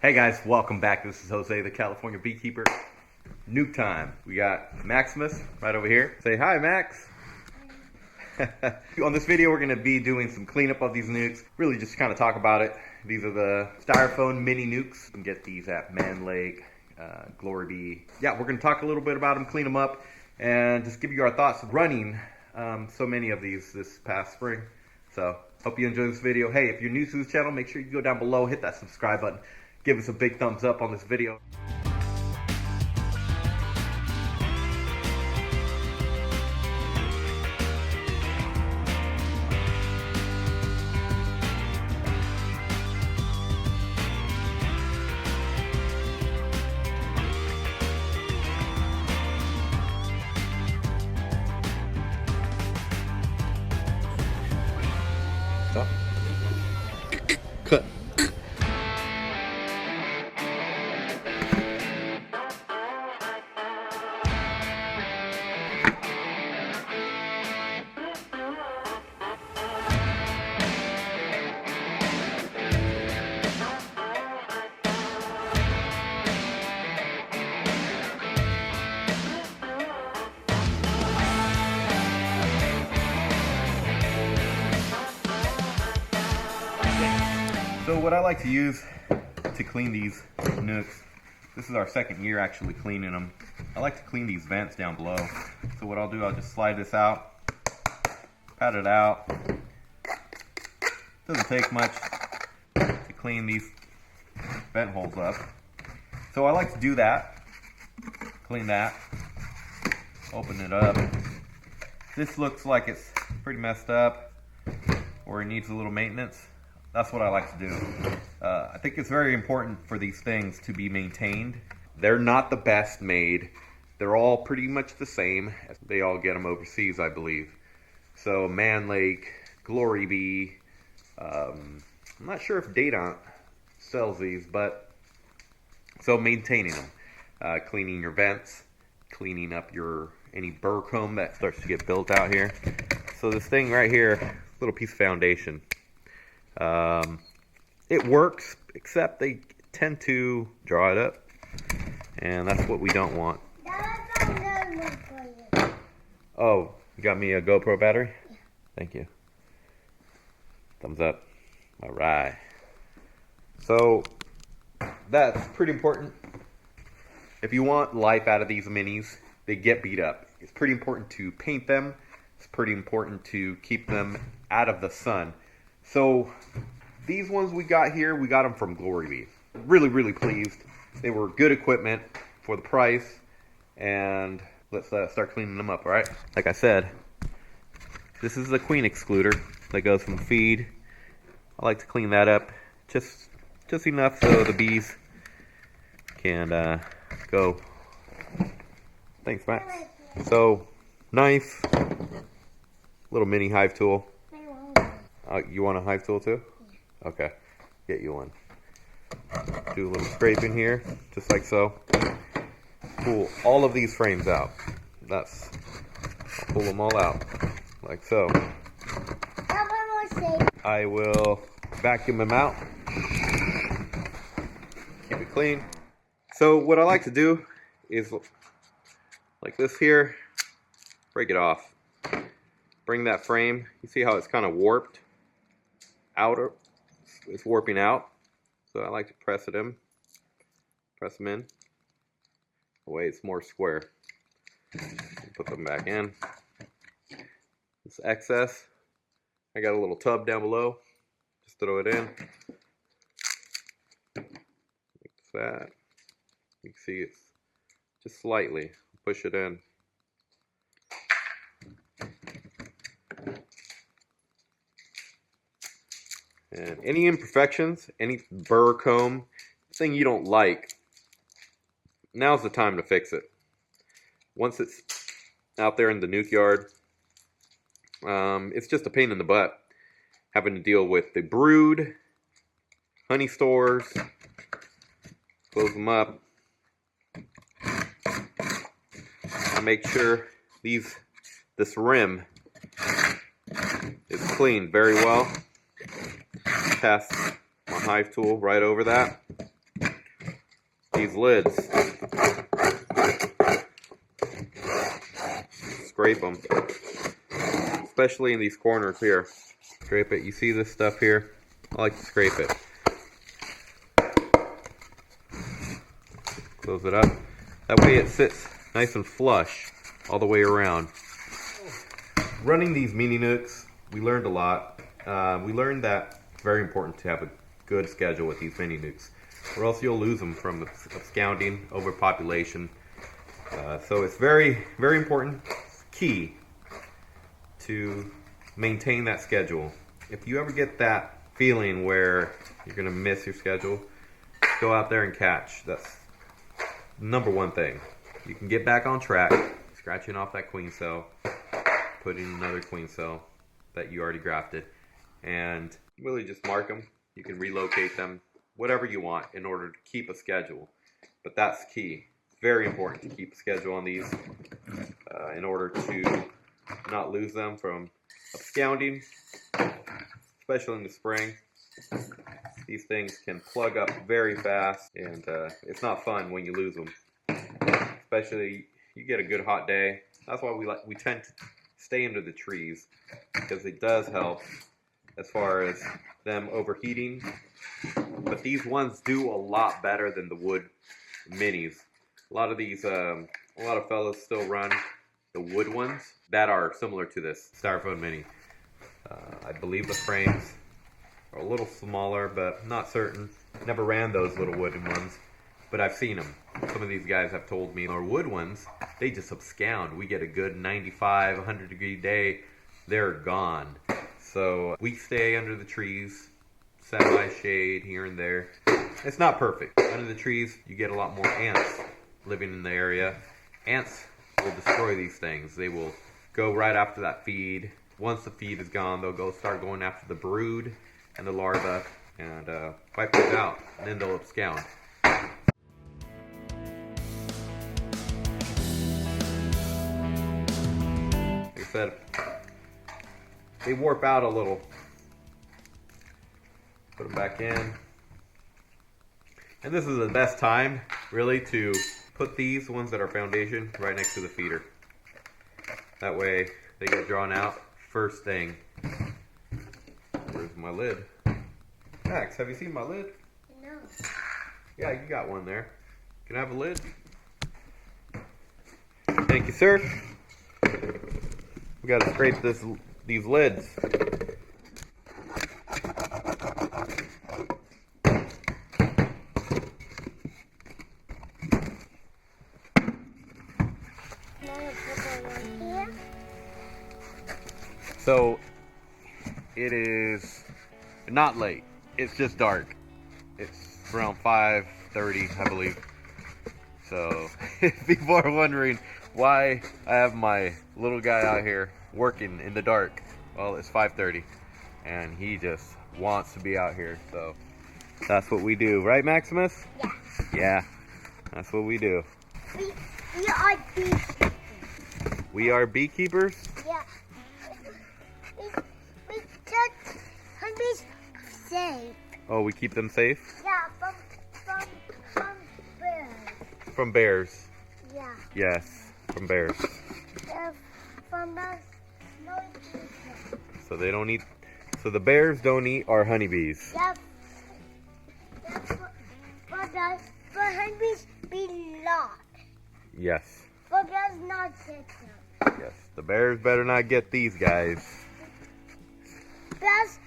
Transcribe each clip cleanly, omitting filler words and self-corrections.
Hey guys, welcome back. This is Jose, the California beekeeper. Nuke time. We got Maximus right over here. Say hi, Max. On this video, we're going to be doing some cleanup of these nukes. Really just kind of talk about it. These are the Styrofoam mini nukes. You can get these at Man Lake, Glory Bee. Yeah, we're going to talk a little bit about them, clean them up, and just give you our thoughts of running so many of these this past spring. So, hope you enjoy this video. Hey, if you're new to this channel, make sure you go down below, hit that subscribe button. Give us a big thumbs up on this video. Stop. Cut. So what I like to use to clean these nooks, this is our second year actually cleaning them. I like to clean these vents down below. So what I'll do, I'll just slide this out, pat it out. Doesn't take much to clean these vent holes up. So I like to do that, clean that, open it up. This looks like it's pretty messed up or it needs a little maintenance. That's what I like to do. I think it's very important for these things to be maintained. They're not the best made. They're all pretty much the same. They all get them overseas, I believe. So Man Lake, Glory Bee. I'm not sure if Data sells these, but so maintaining them, cleaning your vents, cleaning up any burr comb that starts to get built out here. So this thing right here, little piece of foundation. It works, except they tend to draw it up, and that's what we don't want. Oh, you got me a GoPro battery? Yeah. Thank you. Thumbs up. All right. So that's pretty important. If you want life out of these minis, they get beat up. It's pretty important to paint them. It's pretty important to keep them out of the sun. So these ones we got here, we got them from Glory Bee. Really, really pleased. They were good equipment for the price. And let's start cleaning them up, all right? Like I said, this is the queen excluder that goes from feed. I like to clean that up just enough so the bees can go. Thanks, Max. So, nice little mini hive tool. You want a hive tool too? Yeah. Okay, get you one. Do a little scraping here, just like so. Pull all of these frames out. I'll pull them all out, like so. I will vacuum them out. Keep it clean. So what I like to do is, like this here, break it off. Bring that frame, you see how it's kind of warped? Outer, it's warping out. So I like to press them in. The way it's more square. Put them back in. This excess, I got a little tub down below. Just throw it in. Like that. You can see it's just slightly. Push it in. And any imperfections, any burr comb, thing you don't like, now's the time to fix it. Once it's out there in the nuke yard, it's just a pain in the butt having to deal with the brood, honey stores, close them up. I make sure this rim is cleaned very well. Pass my hive tool right over that. these lids. Scrape them, especially in these corners here. Scrape it. You see this stuff here? I like to scrape it. Close it up. That way it sits nice and flush all the way around. Running these mini nucs, we learned a lot. We learned that it's very important to have a good schedule with these mini nucs, or else you'll lose them from absconding, overpopulation. So it's very, very important, key to maintain that schedule. If you ever get that feeling where you're going to miss your schedule, go out there and catch. That's number one thing. You can get back on track, scratching off that queen cell, putting another queen cell that you already grafted, and really just mark them. You can relocate them, whatever you want, in order to keep a schedule. But that's key. It's very important to keep a schedule on these in order to not lose them from absconding, especially in the spring. These things can plug up very fast, and it's not fun when you lose them. Especially you get a good hot day. That's why we tend to stay under the trees, because it does help as far as them overheating. But these ones do a lot better than the wood minis. A lot of these, a lot of fellas still run the wood ones that are similar to this Styrofoam mini. I believe the frames are a little smaller, but not certain. Never ran those little wooden ones, but I've seen them. Some of these guys have told me our wood ones, they just abscond. We get a good 95, 100 degree day, they're gone. So we stay under the trees, semi-shade here and there. It's not perfect. Under the trees, you get a lot more ants living in the area. Ants will destroy these things. They will go right after that feed. Once the feed is gone, they'll start going after the brood and the larvae and wipe those out, and then they'll abscond. Like I said, they warp out a little. Put them back in. And this is the best time, really, to put these ones that are foundation right next to the feeder. That way they get drawn out first thing. Where's my lid? Max, have you seen my lid? No. Yeah, you got one there. Can I have a lid? Thank you, sir. We gotta scrape these lids. So it is not late. It's just dark. It's around 5:30, I believe. So if people are wondering why I have my little guy out here working in the dark, well, it's 5:30 and he just wants to be out here. So that's what we do, right, Maximus? Yeah. Yeah, that's what we do. We are beekeepers. We are beekeepers? Yeah. We keep honeybees safe. Oh, we keep them safe? Yeah, from bears. From bears? Yeah. Yes, from bears. From us, no. So they don't eat. So the bears don't eat our honeybees. That's but honeybees be lost. Yes. But bears not take them. Yes. The bears better not get these guys. Bears,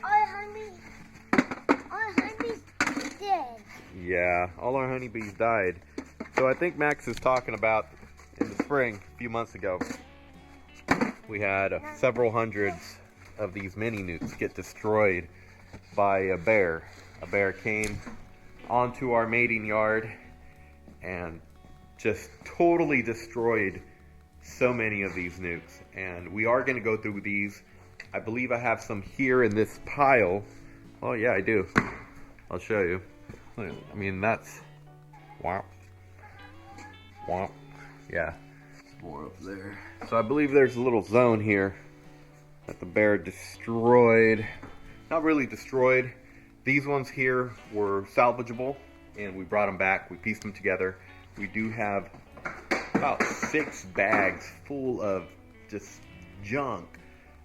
our honeybees dead. Yeah, all our honeybees died. So I think Max is talking about in the spring, a few months ago, we had several hundreds of these mini nucs get destroyed by a bear. A bear came onto our mating yard and just totally destroyed so many of these nucs. And we are going to go through these. I believe I have some here in this pile. Oh yeah, I do. I'll show you. I mean, that's wow. Wow. Yeah. More up there. So I believe there's a little zone here that the bear destroyed. Not really destroyed. These ones here were salvageable. and we brought them back. We pieced them together. We do have about 6 bags full of just junk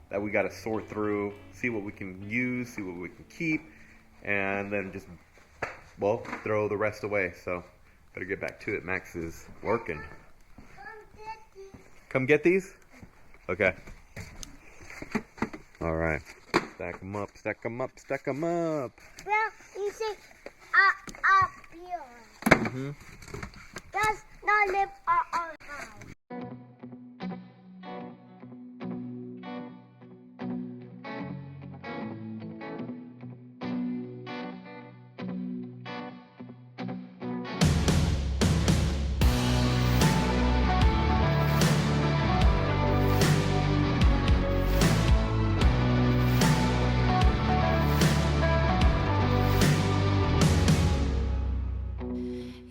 that we got to sort through, see what we can use, see what we can keep, and then just, well, throw the rest away. So better get back to it. Max is working. Come get these? Okay. All right. Stack them up, stack them up, stack them up. Well, you say apiary. Mm-hmm. Does not live on our house.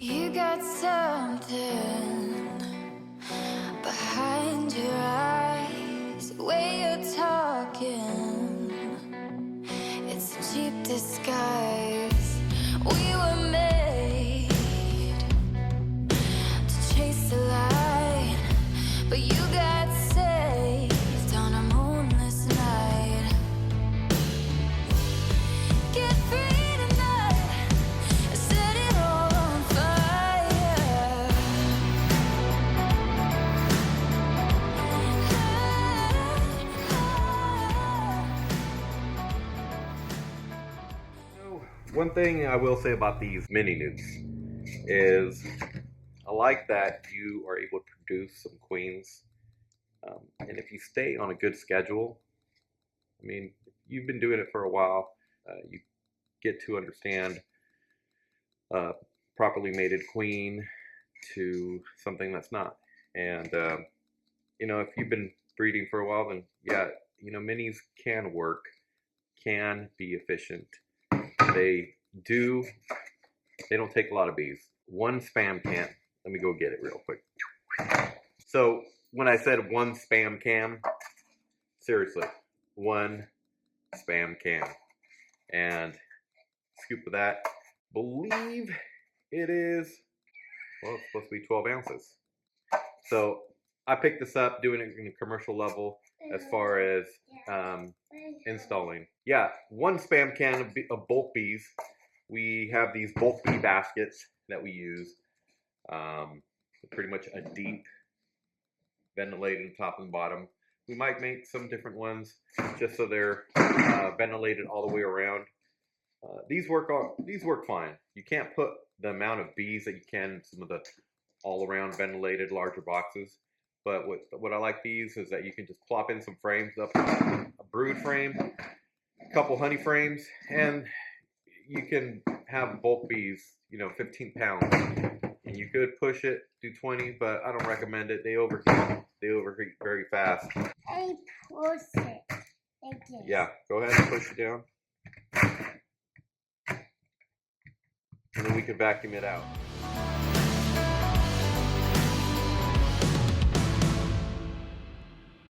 You got something behind your eyes, the way you're talking, it's a cheap disguise. We were made to chase the light, but you got saved on a moonless night. Get free. One thing I will say about these mini nucs is I like that you are able to produce some queens. And if you stay on a good schedule, I mean, you've been doing it for a while, you get to understand properly mated queen to something that's not. And, you know, if you've been breeding for a while, then yeah, you know, minis can work, can be efficient. They don't take a lot of bees. One spam can, let me go get it real quick. So when I said one spam can, seriously, one spam can. And scoop of that, believe it is, well, it's supposed to be 12 ounces. So I picked this up doing it in a commercial level as far as installing. Yeah, one spam can of bulk bees. We have these bulk bee baskets that we use. Pretty much a deep ventilated top and bottom. We might make some different ones just so they're ventilated all the way around. These work fine. You can't put the amount of bees that you can in some of the all around ventilated larger boxes. But what I like these is that you can just plop in some frames up, a brood frame, a couple honey frames, and you can have bulk bees, you know, 15 pounds. And you could push it, do 20, but I don't recommend it. They overheat. They overheat very fast. I push it again. Yeah, go ahead and push it down. And then we can vacuum it out.